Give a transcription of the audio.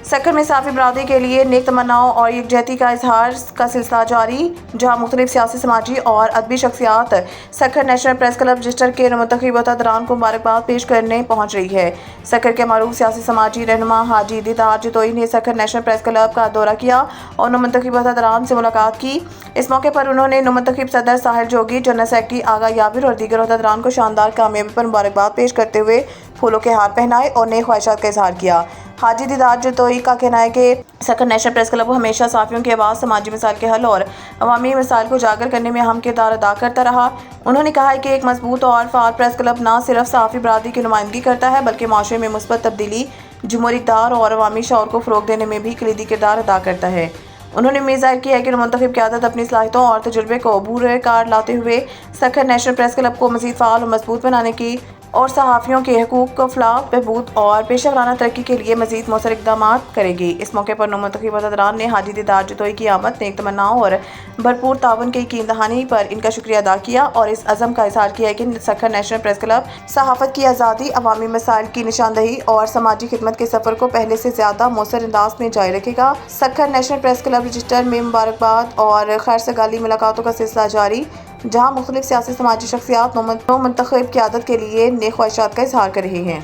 سکھر میں صحافی برادری کے لیے نیک تمناؤں اور یکجہتی کا اظہار کا سلسلہ جاری، جہاں مختلف سیاسی، سماجی اور ادبی شخصیات Sukkur national press club register کے منتخب عہدیداران کو مبارکباد پیش کرنے پہنچ رہی ہے۔ سکھر کے معروف سیاسی سماجی رہنما حاجی دیدار جتوئی نے سکھر نیشنل پریس کلب کا دورہ کیا اور نومنتخب عہدیداران سے ملاقات کی۔ اس موقع پر انہوں نے نومنتخب صدر ساحل جوگی، جنرل سیکرٹری آغا یابر اور دیگر عہدیداران کو شاندار کامیابی پر مبارکباد پیش کرتے ہوئے پھولوں کے ہار پہنائے اور نیک خواہشات کا اظہار کیا۔ حاجی دیدار جتوئی کا کہنا ہے کہ سکھر نیشنل پریس کلب ہمیشہ صحافیوں کی آواز، سماجی مسائل کے حل اور عوامی مسائل کو اجاگر کرنے میں اہم کردار ادا کرتا رہا۔ انہوں نے کہا ہے کہ ایک مضبوط اور فعال پریس کلب نہ صرف صحافی برادری کی نمائندگی کرتا ہے بلکہ معاشرے میں مثبت تبدیلی، جمہوری اقدار اور عوامی شعور کو فروغ دینے میں بھی کلیدی کردار ادا کرتا ہے۔ انہوں نے امید ظاہر کی ہے کہ منتخب قیادت اپنی صلاحیتوں اور تجربے کو عبور کار لاتے ہوئے سکھر نیشنل پریس کلب کو مزید فعال اور مضبوط بنانے کی اور صحافیوں کے حقوق، فلاح و بہبود اور پیشہ ورانہ ترقی کے لیے مزید مؤثر اقدامات کرے گی۔ اس موقع پر نومنتخب عہدیداران نے حاجی دیدار جتوئی کی آمد، نیک تمناؤں اور بھرپور تعاون کی یقین دہانی پر ان کا شکریہ ادا کیا اور اس عزم کا اظہار کیا کہ سکھر نیشنل پریس کلب صحافت کی آزادی، عوامی مسائل کی نشاندہی اور سماجی خدمت کے سفر کو پہلے سے زیادہ مؤثر انداز میں جاری رکھے گا۔ Sukkur national press club register میں مبارکباد اور خیرسگالی ملاقاتوں کا سلسلہ جاری، جہاں مختلف سیاسی، سماجی شخصیات نومنتخب قیادت کے لیے نیک خواہشات کا اظہار کر رہی ہیں۔